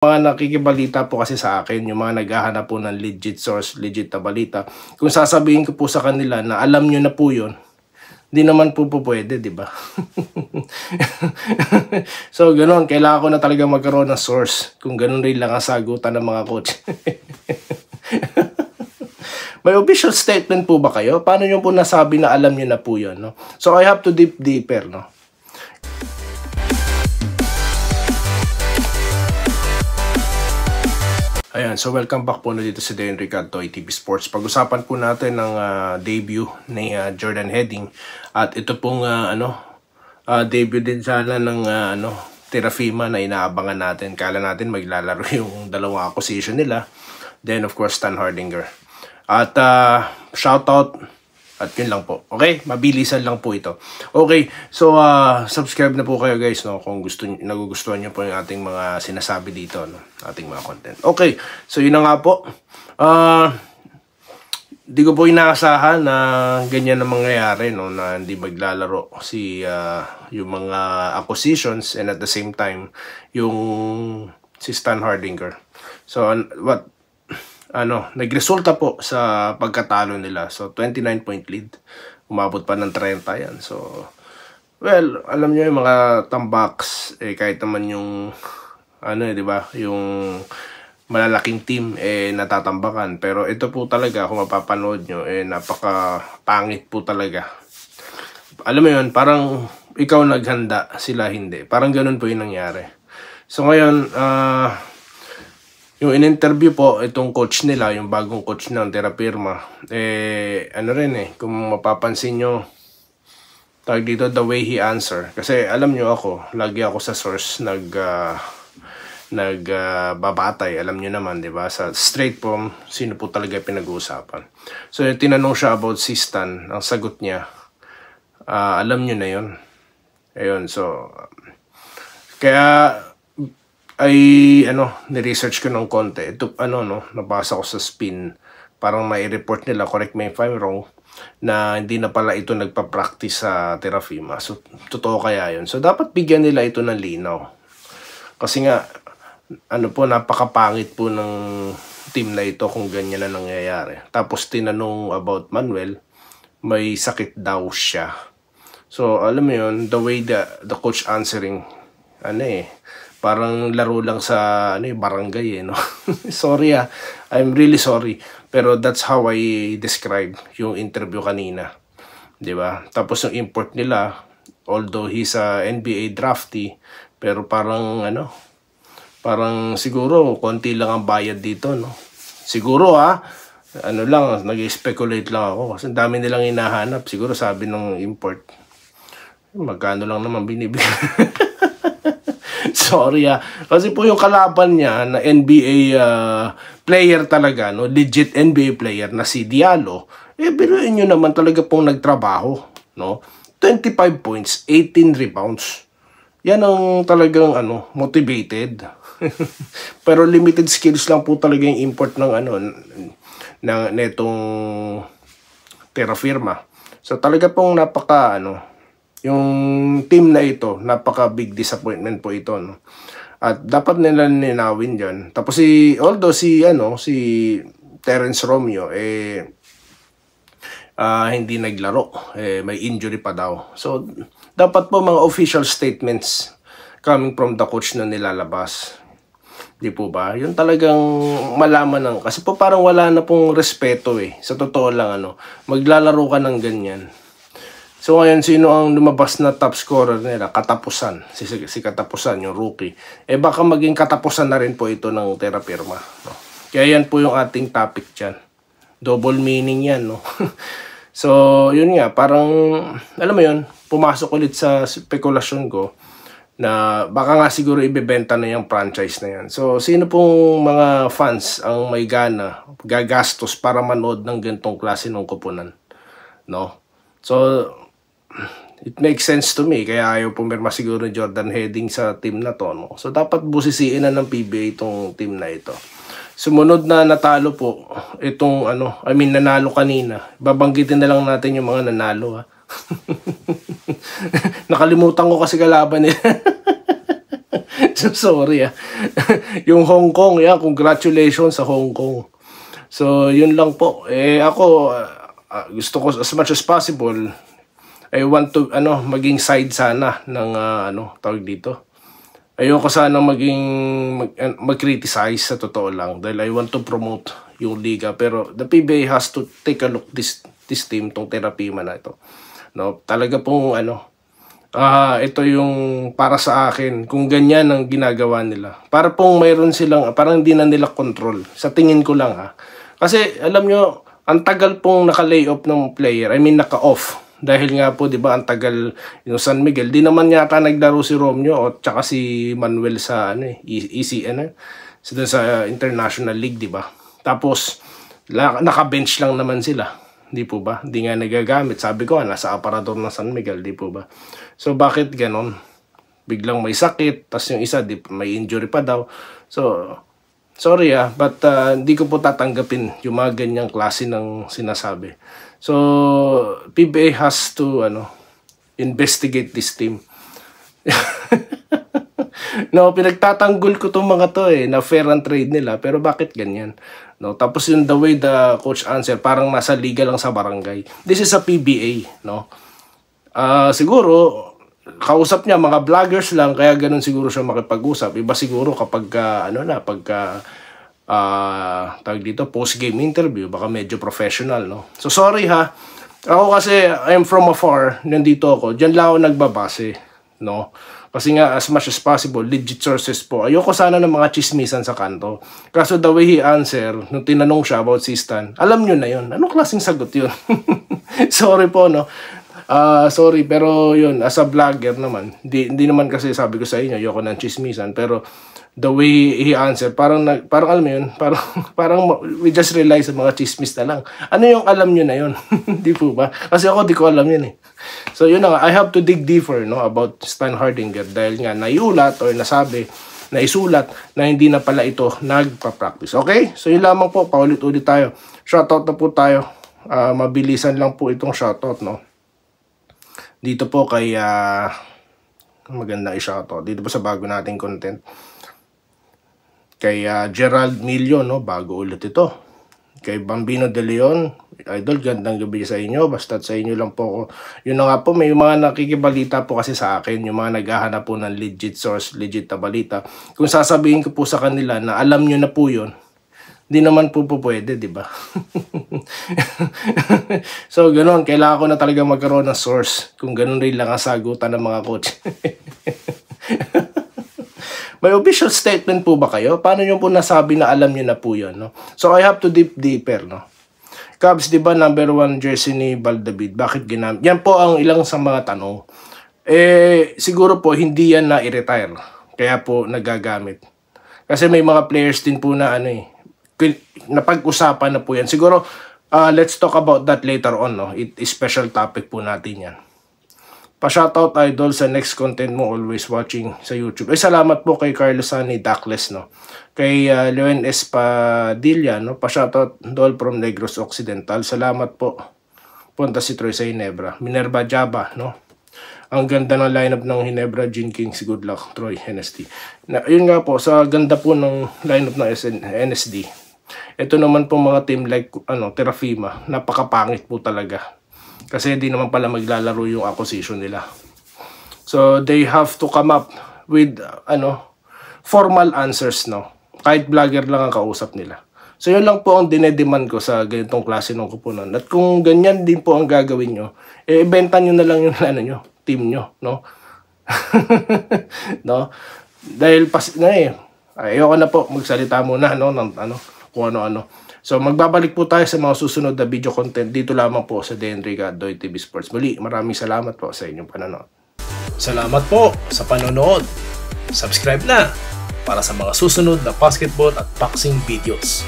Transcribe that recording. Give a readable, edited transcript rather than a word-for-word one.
mga nakikibalita po kasi sa akin, yung mga naghahanap po ng legit source, legit na balita, kung sasabihin ko po sa kanila na alam nyo na po yun, di naman po pwede, di ba? So, ganun. Kailangan ko na talaga magkaroon ng source. Kung ganun rin lang ang sagutan ng mga coach. May official statement po ba kayo? Paano nyo po nasabi na alam nyo na po yun, no? So, I have to dig deeper, no? Ayan, so welcome back po na dito sa Dayon Ricardo ITV Sports. Pag-usapan po natin ng debut ni Jordan Heading. At ito pong debut din sana ng Terafima na inaabangan natin. Kala natin maglalaro yung dalawang acquisition nila. Then of course Stan Hardinger. At shoutout. At yun lang po. Okay? Mabilisan lang po ito. Okay. So, subscribe na po kayo guys, no? Kung nagugustuhan nyo po yung ating mga sinasabi dito, no? Ating mga content. Okay. So, yun na nga po. Di ko po inaasahan na ganyan na mangyayari, no? Na hindi maglalaro yung mga acquisitions and at the same time, si Stan Hardinger. So, nagresulta po sa pagkatalo nila. So, 29-point lead. Umabot pa ng 30 yan. So, well, alam nyo yung mga tambaks, kahit naman yung, di ba, yung malalaking team, natatambakan. Pero ito po talaga, kung mapapanood nyo, napaka-pangit po talaga. Alam mo yun, parang ikaw naghanda, sila hindi. Parang ganun po yung nangyari. So, ngayon, yung in-interview po, itong coach nila, yung bagong coach ng Terafirma, kung mapapansin nyo, tawag dito, the way he answer. Kasi alam nyo ako, lagi ako sa source nagbabatay, alam nyo naman, di ba? Sa straight form, sino po talaga pinag-uusapan. So, yung tinanong siya about si Stan, ang sagot niya, alam nyo na yun. Ayun, so, kaya, ni-research ko ng konti. Ito, nabasa ko sa spin. Parang mai-report nila, correct me if I'm wrong, na hindi na pala ito nagpa-practice sa Terafima. So, totoo kaya yun. So, dapat bigyan nila ito ng linaw. Kasi nga, napakapangit po ng team na ito kung ganyan na nangyayari. Tapos, tinanong about Manuel, may sakit daw siya. So, alam mo yun, the way the coach answering, parang laro lang sa barangay no. Sorry I'm really sorry, pero that's how I describe yung interview kanina, 'di ba? Tapos yung import nila, although he's a NBA draftee, pero parang parang siguro konti lang ang bayad dito, no. Siguro lang, nag-speculate lang ako kasi dami nilang hinahanap. Siguro sabi ng import, magkano lang naman binibigay. Sorry kasi po yung kalaban niya na NBA player talaga, no, legit NBA player na si Diallo, biruin nyo naman talaga pong nagtrabaho, no, 25 points, 18 rebounds. Yan ang talagang motivated. Pero limited skills lang po talaga yung import ng netong Terafirma. So talaga pong napaka yung team na ito, napaka big disappointment po ito, no? At dapat nila ninawin dyan. Tapos although si Terence Romeo hindi naglaro, may injury pa daw. So dapat po mga official statements coming from the coach na nilalabas, di po ba? Yun talagang malaman kasi po parang wala na pong respeto sa totoo lang maglalaro ka ng ganyan. So ngayon, sino ang lumabas na top scorer nila? Katapusan. Si Katapusan, yung rookie. Baka maging katapusan na rin po ito ng Terafirma, no? Kaya yan po yung ating topic dyan. Double meaning yan, no? So, yun nga, parang, alam mo yun, pumasok ulit sa spekulasyon ko na baka nga siguro ibebenta na yung franchise na yan. So, sino pong mga fans ang may gana, gagastos para manood ng ganitong klase ng kupunan, no? So, it makes sense to me. Kaya ayaw pumirma siguro ni Jordan Heading sa team na to, no? So, dapat busisiin na ng PBA itong team na ito. Sumunod na natalo po, itong nanalo kanina. Babanggitin na lang natin yung mga nanalo, Nakalimutan ko kasi kalaban nila. Sorry Yung Hong Kong, congratulations sa Hong Kong. So, yun lang po. Ako, gusto ko as much as possible, I want to, maging side sana ng, tawag dito. Ayoko sana mag-criticize sa totoo lang dahil I want to promote yung liga. Pero the PBA has to take a look this team, tong Terafima na ito. No, talaga pong, ito yung para sa akin, kung ganyan ang ginagawa nila. Para pong mayroon silang, parang hindi na nila control. Sa tingin ko lang Kasi alam nyo, ang tagal pong naka-layoff ng player, naka-off. Dahil nga po, di ba, ang tagal yung San Miguel. Di naman yata naglaro si Romeo o tsaka si Manuel sa, sa International League, di ba? Tapos, naka-bench lang naman sila. Di po ba? Di nga nagagamit. Sabi ko, nasa aparador ng San Miguel, di po ba? So, bakit ganon? Biglang may sakit, tas yung isa, may injury pa daw. So, sorry but hindi ko po tatanggapin yung mga ganyang klase ng sinasabi. So, PBA has to, investigate this team. No, pinagtatanggol ko tong mga to na fair and trade nila, pero bakit ganyan? No, tapos yung the way the coach answer, parang nasa liga lang sa barangay. This is a PBA, no? Siguro kausap niya mga vloggers lang, kaya ganun siguro siya makipag-usap. Iba siguro kapag tawag dito, post-game interview, baka medyo professional, no? So sorry ako kasi I'm from afar, nandito ako, diyan lang ako nagbabase, no? Kasi nga, as much as possible, legit sources po. Ayoko sana ng mga chismisan sa kanto. Kaso the way he answer, nung tinanong siya about si Stan, alam nyo na yun. Anong klaseng sagot yun? Sorry po, no? Sorry, pero yun, as a vlogger naman, hindi naman kasi sabi ko sa inyo, ayoko ng chismisan, pero the way he answered, parang alam mo yun, parang we just realize sa mga chismis na lang. Ano yung alam nyo na yun? Di po ba? Kasi ako di ko alam yun So yun na I have to dig deeper, no, about Stan Hardinger dahil nga naiulat or naisulat na hindi na pala ito nagpa-practice. Okay? So yun lamang po, paulit-ulit tayo. Shoutout na po tayo. Mabilisan lang po itong shoutout, no? Dito po kay magandang i-shoutout. Dito po sa bago nating content. Kay Gerald Milio, no? Bago ulit ito. Kay Bambino De Leon, idol, gandang gabi sa inyo. Basta't sa inyo lang po ako. Yun na nga po, may mga nakikibalita po kasi sa akin, yung mga naghahanap po ng legit source, legit na balita. Kung sasabihin ko po sa kanila na alam nyo na po yun, di naman po pwede, di ba? So, ganun. Kailangan ko na talaga magkaroon ng source. Kung ganun rin lang ang sagutan ng mga coach. May official statement po ba kayo? Paano nyo po nasabi na alam nyo na po yun, no? So, I have to dig deeper, no? Cubs, di ba, number 1 jersey ni Valdavid? Bakit ginamit? Yan po ang ilang sa mga tanong. Siguro po, hindi yan na-retire. Kaya po, nagagamit. Kasi may mga players din po na, napag-usapan na po yan. Siguro, let's talk about that later on, no? It is special topic po natin yan. Pa-shoutout idol sa next content mo, always watching sa YouTube. Salamat po kay Carlos Sani Dacles, no? Kay Leon Espadilla, no? Pa-shoutout Dol from Negros Occidental. Salamat po. Punta si Troy sa Ginebra. Minerva Jaba, no? Ang ganda ng lineup ng Ginebra, Gene Kings, good luck, Troy, NSD. Yun nga po, sa ganda po ng lineup ng NSD. Ito naman po mga team like Terafima, napakapangit po talaga. Kasi hindi naman pala maglalaro yung acquisition nila. So they have to come up with formal answers, no. Kahit vlogger lang ang kausap nila. So yun lang po ang dinedemand ko sa ganitong klase ng kupunan. At kung ganyan din po ang gagawin nyo, ibenta nyo na lang yung team nyo, no. No? Dahil ayoko na po magsalita muna kung ano-ano. So magbabalik po tayo sa mga susunod na video content dito lamang po sa Denrica Doy TV Sports. Muli, maraming salamat po sa inyong panonood. Salamat po sa panonood. Subscribe na para sa mga susunod na basketball at boxing videos.